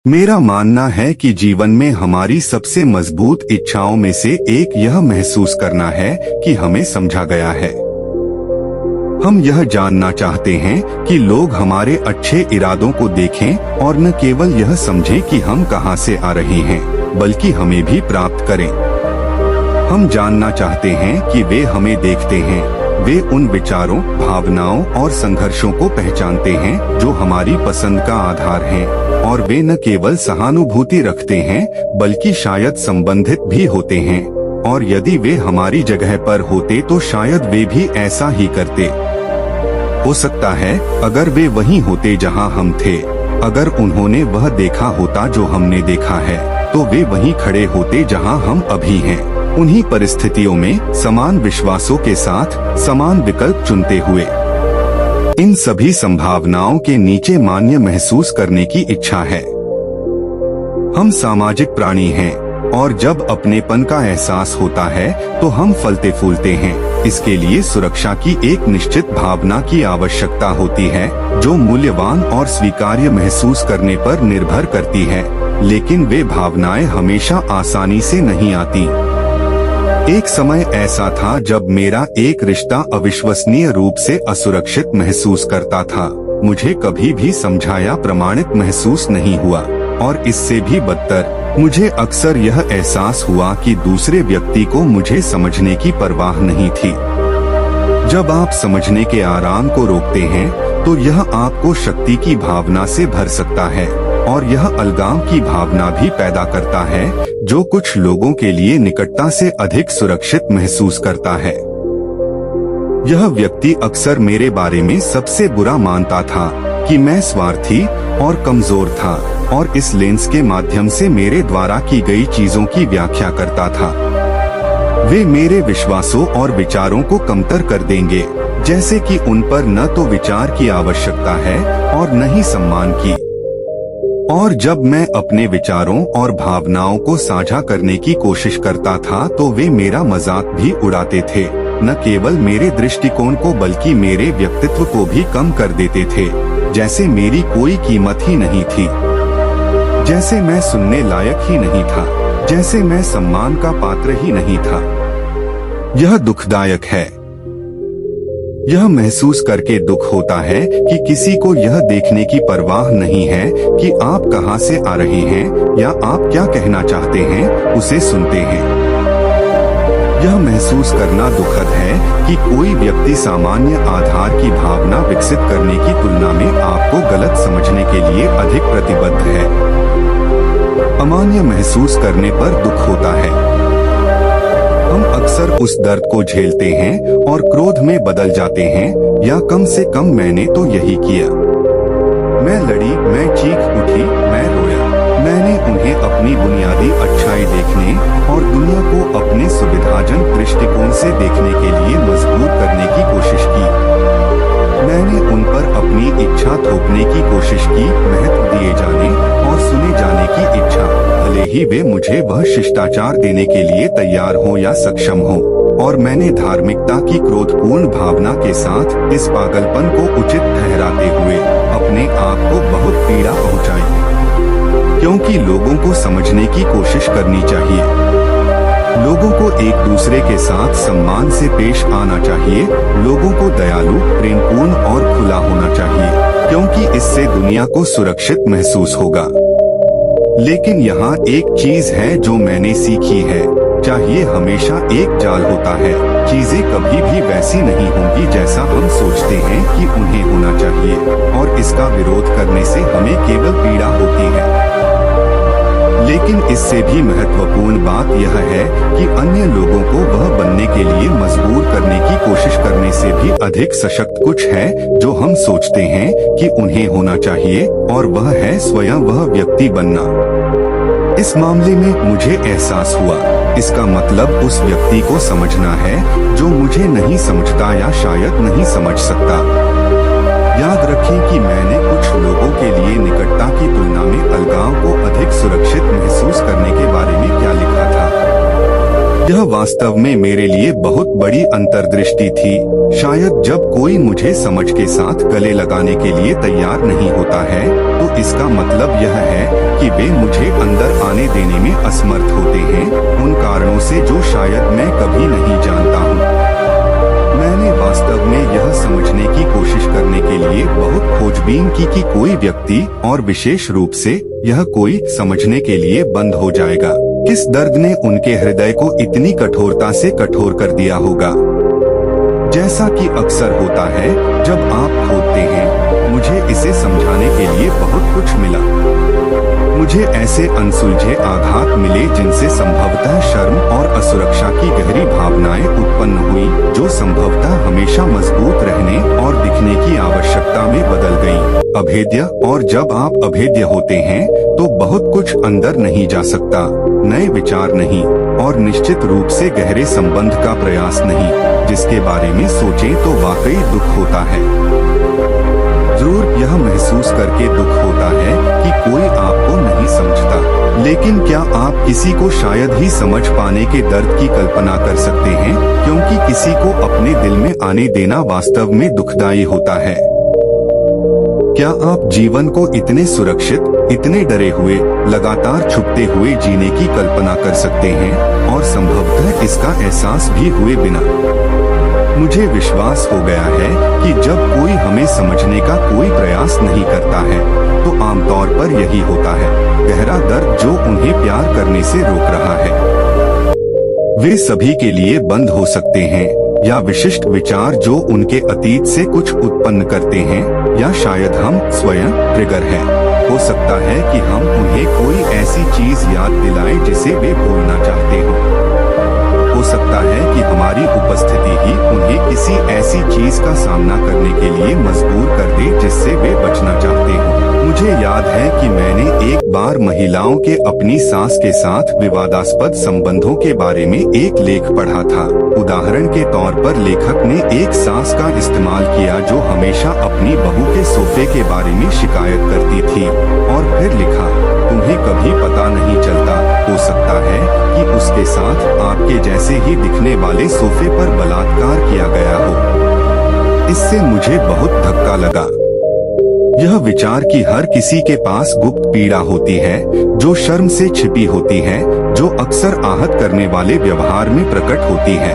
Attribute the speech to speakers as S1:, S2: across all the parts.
S1: मेरा मानना है कि जीवन में हमारी सबसे मजबूत इच्छाओं में से एक यह महसूस करना है कि हमें समझा गया है। हम यह जानना चाहते हैं कि लोग हमारे अच्छे इरादों को देखें और न केवल यह समझें कि हम कहां से आ रहे हैं, बल्कि हमें भी प्राप्त करें। हम जानना चाहते हैं कि वे हमें देखते हैं, वे उन विचारों, भावनाओं और संघर्षों को पहचानते हैं जो हमारी पसंद का आधार हैं, और वे न केवल सहानुभूति रखते हैं बल्कि शायद संबंधित भी होते हैं, और यदि वे हमारी जगह पर होते तो शायद वे भी ऐसा ही करते। हो सकता है अगर वे वहीं होते जहां हम थे, अगर उन्होंने वह देखा होता जो हमने देखा है, तो वे वहीं खड़े होते जहां हम अभी हैं, उन्हीं परिस्थितियों में समान विश्वासों के साथ समान विकल्प चुनते हुए। इन सभी संभावनाओं के नीचे मान्य महसूस करने की इच्छा है। हम सामाजिक प्राणी हैं, और जब अपनेपन का एहसास होता है तो हम फलते फूलते हैं। इसके लिए सुरक्षा की एक निश्चित भावना की आवश्यकता होती है, जो मूल्यवान और स्वीकार्य महसूस करने पर निर्भर करती है, लेकिन वे भावनाएं हमेशा आसानी से नहीं आती। एक समय ऐसा था जब मेरा एक रिश्ता अविश्वसनीय रूप से असुरक्षित महसूस करता था। मुझे कभी भी समझाया प्रमाणित महसूस नहीं हुआ, और इससे भी बदतर, मुझे अक्सर यह एहसास हुआ कि दूसरे व्यक्ति को मुझे समझने की परवाह नहीं थी। जब आप समझने के आराम को रोकते हैं, तो यह आपको शक्ति की भावना से भर सकता है, और यह अलगाव की भावना भी पैदा करता है, जो कुछ लोगों के लिए निकटता से अधिक सुरक्षित महसूस करता है। यह व्यक्ति अक्सर मेरे बारे में सबसे बुरा मानता था कि मैं स्वार्थी और कमजोर था, और इस लेंस के माध्यम से मेरे द्वारा की गई चीजों की व्याख्या करता था। वे मेरे विश्वासों और विचारों को कमतर कर देंगे, जैसे कि उन पर न तो विचार की आवश्यकता है और न ही सम्मान की। और जब मैं अपने विचारों और भावनाओं को साझा करने की कोशिश करता था तो वे मेरा मजाक भी उड़ाते थे, न केवल मेरे दृष्टिकोण को बल्कि मेरे व्यक्तित्व को भी कम कर देते थे, जैसे मेरी कोई कीमत ही नहीं थी, जैसे मैं सुनने लायक ही नहीं था, जैसे मैं सम्मान का पात्र ही नहीं था। यह दुखदायक है। यह महसूस करके दुख होता है कि किसी को यह देखने की परवाह नहीं है कि आप कहां से आ रहे हैं या आप क्या कहना चाहते हैं, उसे सुनते हैं। यह महसूस करना दुखद है कि कोई व्यक्ति सामान्य आधार की भावना विकसित करने की तुलना में आपको गलत समझने के लिए अधिक प्रतिबद्ध है। अमान्य महसूस करने पर दुख होता है। हम अक्सर उस दर्द को झेलते हैं और क्रोध में बदल जाते हैं, या कम से कम मैंने तो यही किया। मैं लड़ी, मैं चीख उठी, मैं रोया। मैंने उन्हें अपनी बुनियादी अच्छाई देखने और दुनिया को अपने सुविधाजनक दृष्टिकोण से देखने के लिए मजबूर करने की कोशिश की। मैंने उन पर अपनी इच्छा थोपने की कोशिश की, महत्व दिए जाने और सुने जाने की इच्छा, भले ही वे मुझे वह शिष्टाचार देने के लिए तैयार हो या सक्षम हो। और मैंने धार्मिकता की क्रोधपूर्ण भावना के साथ इस पागलपन को उचित ठहराते हुए अपने आप को बहुत पीड़ा पहुंचाई, क्योंकि लोगों को समझने की कोशिश करनी चाहिए। लोगों को एक दूसरे के साथ सम्मान से पेश आना चाहिए। लोगों को दयालु, प्रेमपूर्ण और खुला होना चाहिए, क्योंकि इससे दुनिया को सुरक्षित महसूस होगा। लेकिन यहाँ एक चीज है जो मैंने सीखी है, चाहिए हमेशा एक जाल होता है। चीजें कभी भी वैसी नहीं होंगी जैसा हम सोचते हैं कि उन्हें होना चाहिए, और इसका विरोध करने से हमें केवल पीड़ा होती है। लेकिन इससे भी महत्वपूर्ण बात यह है कि अन्य लोगों को वह बनने के लिए मजबूर करने की कोशिश करने से भी अधिक सशक्त कुछ है जो हम सोचते हैं कि उन्हें होना चाहिए, और वह है स्वयं वह व्यक्ति बनना। इस मामले में मुझे एहसास हुआ, इसका मतलब उस व्यक्ति को समझना है जो मुझे नहीं समझता या शायद नहीं समझ सकता। याद रखें कि मैंने कुछ लोगों के लिए निकटता की तुलना में अलगाव को अधिक सुरक्षित महसूस करने के बारे में क्या लिखा था। यह वास्तव में मेरे लिए बहुत बड़ी अंतर्दृष्टि थी। शायद जब कोई मुझे समझ के साथ गले लगाने के लिए तैयार नहीं होता है, तो इसका मतलब यह है कि वे मुझे अंदर आने देने में असमर्थ होते हैं, उन कारणों से जो शायद मैं कभी नहीं जानता हूँ। मैंने वास्तव में यह समझने की कोशिश करने के लिए बहुत खोजबीन की कि कोई व्यक्ति, और विशेष रूप से यह कोई, समझने के लिए बंद हो जाएगा। किस दर्द ने उनके हृदय को इतनी कठोरता से कठोर कर दिया होगा। जैसा कि अक्सर होता है जब आप खोदते हैं, मुझे इसे समझाने के लिए बहुत कुछ मिला। मुझे ऐसे अनसुलझे आघात मिले जिनसे संभवतः शर्म और असुरक्षा की गहरी भावनाएं उत्पन्न हुई, जो संभवतः हमेशा मजबूत रहने और दिखने की आवश्यकता में बदल गईं। अभेद्य, और जब आप अभेद्य होते हैं तो बहुत कुछ अंदर नहीं जा सकता, नए विचार नहीं, और निश्चित रूप से गहरे संबंध का प्रयास नहीं, जिसके बारे में सोचें तो वाकई दुख होता है। जरूर यह महसूस करके दुख होता है कि कोई आपको नहीं समझता, लेकिन क्या आप किसी को शायद ही समझ पाने के दर्द की कल्पना कर सकते हैं, क्योंकि किसी को अपने दिल में आने देना वास्तव में दुखदायी होता है। क्या आप जीवन को इतने सुरक्षित, इतने डरे हुए, लगातार छुपते हुए जीने की कल्पना कर सकते हैं, और संभवतः इसका एहसास भी हुए बिना? मुझे विश्वास हो गया है कि जब कोई हमें समझने का कोई प्रयास नहीं करता है, तो आमतौर पर यही होता है, गहरा दर्द जो उन्हें प्यार करने से रोक रहा है। वे सभी के लिए बंद हो सकते हैं, या विशिष्ट विचार जो उनके अतीत से कुछ उत्पन्न करते हैं, या शायद हम स्वयं ट्रिगर हैं। हो सकता है कि हम उन्हें कोई ऐसी चीज याद दिलाएं जिसे वे भूलना चाहते हो। हो सकता है कि हमारी उपस्थिति ही उन्हें किसी ऐसी चीज का सामना करने के लिए मजबूर कर दे जिससे वे बचना चाहते हो। मुझे याद है कि मैंने एक बार महिलाओं के अपनी सास के साथ विवादास्पद संबंधों के बारे में एक लेख पढ़ा था। उदाहरण के तौर पर लेखक ने एक सास का इस्तेमाल किया जो हमेशा अपनी बहू के सोफे के बारे में शिकायत करती थी, और फिर लिखा, तुम्हें कभी पता नहीं चलता, हो सकता है कि उसके साथ आपके जैसे ही दिखने वाले सोफे पर बलात्कार किया गया हो। इससे मुझे बहुत धक्का लगा। यह विचार कि हर किसी के पास गुप्त पीड़ा होती है, जो शर्म से छिपी होती है, जो अक्सर आहत करने वाले व्यवहार में प्रकट होती है।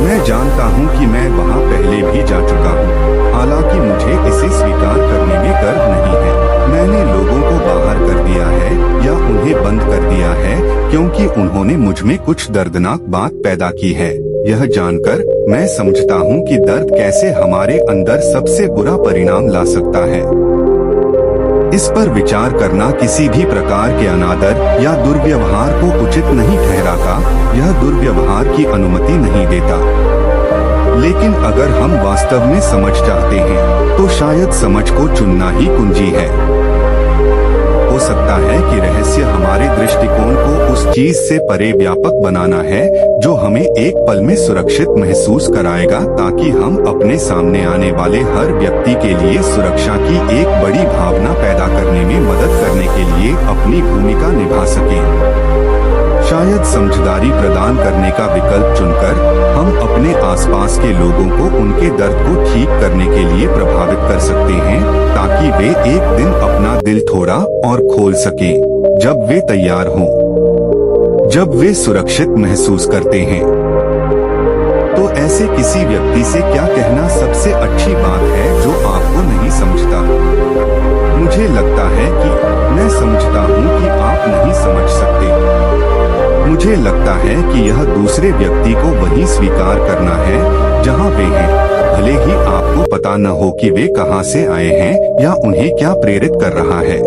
S1: मैं जानता हूँ कि मैं वहाँ पहले भी जा चुका हूँ, हालांकि मुझे इसे स्वीकार करने में गर्व नहीं है। मैंने लोगों को बाहर कर दिया है या उन्हें बंद कर दिया है क्योंकि उन्होंने मुझ में कुछ दर्दनाक बात पैदा की है। यह जानकर मैं समझता हूँ कि दर्द कैसे हमारे अंदर सबसे बुरा परिणाम ला सकता है। इस पर विचार करना किसी भी प्रकार के अनादर या दुर्व्यवहार को उचित नहीं ठहराता, यह दुर्व्यवहार की अनुमति नहीं देता। लेकिन अगर हम वास्तव में समझ चाहते हैं, तो शायद समझ को चुनना ही कुंजी है। हो सकता है कि रहस्य हमारे दृष्टिकोण को उस चीज से परे व्यापक बनाना है जो हमें एक पल में सुरक्षित महसूस कराएगा, ताकि हम अपने सामने आने वाले हर व्यक्ति के लिए सुरक्षा की एक बड़ी भावना पैदा करने में मदद करने के लिए अपनी भूमिका निभा सकें। शायद समझदारी प्रदान करने का विकल्प चुनकर हम अपने आसपास के लोगों को उनके दर्द को ठीक करने के लिए प्रभावित कर सकते हैं, ताकि वे एक दिन अपना दिल थोड़ा और खोल सकें जब वे तैयार हों, जब वे सुरक्षित महसूस करते हैं। तो ऐसे किसी व्यक्ति से क्या कहना सबसे अच्छी बात है जो आपको नहीं समझता? मुझे लगता है कि मैं समझता हूँ कि आप नहीं समझ सकते। मुझे लगता है कि यह दूसरे व्यक्ति को वही स्वीकार करना है जहां वे हैं, भले ही आपको पता न हो कि वे कहां से आए हैं या उन्हें क्या प्रेरित कर रहा है।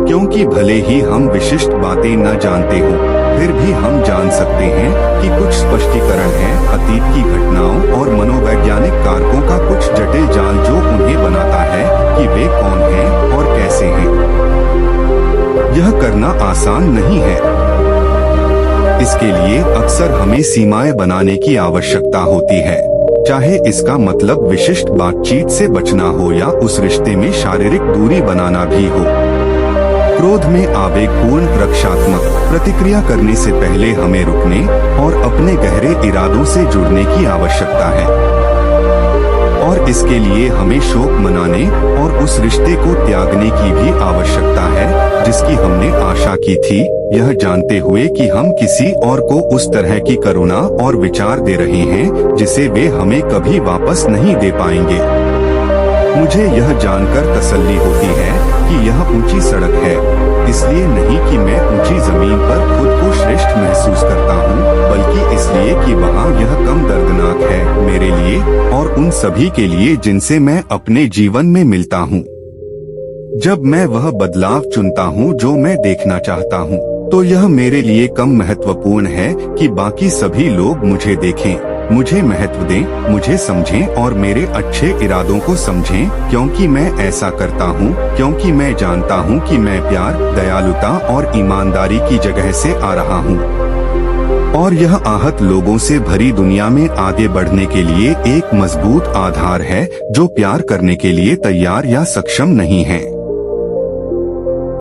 S1: क्योंकि भले ही हम विशिष्ट बातें न जानते हों, फिर भी हम जान सकते हैं कि कुछ स्पष्टीकरण है अतीत की घटनाओं और मनोवैज्ञानिक कारकों का कुछ जटिल जाल जो उन्हें बनाता है कि वे कौन हैं और कैसे हैं। यह करना आसान नहीं है। इसके लिए अक्सर हमें सीमाएं बनाने की आवश्यकता होती है, चाहे इसका मतलब विशिष्ट बातचीत से बचना हो या उस रिश्ते में शारीरिक दूरी बनाना भी हो। क्रोध में आवेगपूर्ण रक्षात्मक प्रतिक्रिया करने से पहले हमें रुकने और अपने गहरे इरादों से जुड़ने की आवश्यकता है। और इसके लिए हमें शोक मनाने और उस रिश्ते को त्यागने की भी आवश्यकता है जिसकी हमने आशा की थी, यह जानते हुए कि हम किसी और को उस तरह की करुणा और विचार दे रहे हैं जिसे वे हमें कभी वापस नहीं दे पाएंगे। मुझे यह जानकर तसल्ली होती है कि यह ऊंची सड़क है, इसलिए नहीं कि मैं ऊंची जमीन पर खुद को श्रेष्ठ महसूस करता हूँ, बल्कि इसलिए कि वहाँ यह कम दर्दनाक है मेरे लिए और उन सभी के लिए जिनसे मैं अपने जीवन में मिलता हूँ। जब मैं वह बदलाव चुनता हूँ जो मैं देखना चाहता हूँ, तो यह मेरे लिए कम महत्वपूर्ण है कि बाकी सभी लोग मुझे देखें, मुझे महत्व दें, मुझे समझें और मेरे अच्छे इरादों को समझें, क्योंकि मैं ऐसा करता हूँ क्योंकि मैं जानता हूँ कि मैं प्यार, दयालुता और ईमानदारी की जगह से आ रहा हूँ। और यह आहत लोगों से भरी दुनिया में आगे बढ़ने के लिए एक मजबूत आधार है जो प्यार करने के लिए तैयार या सक्षम नहीं है।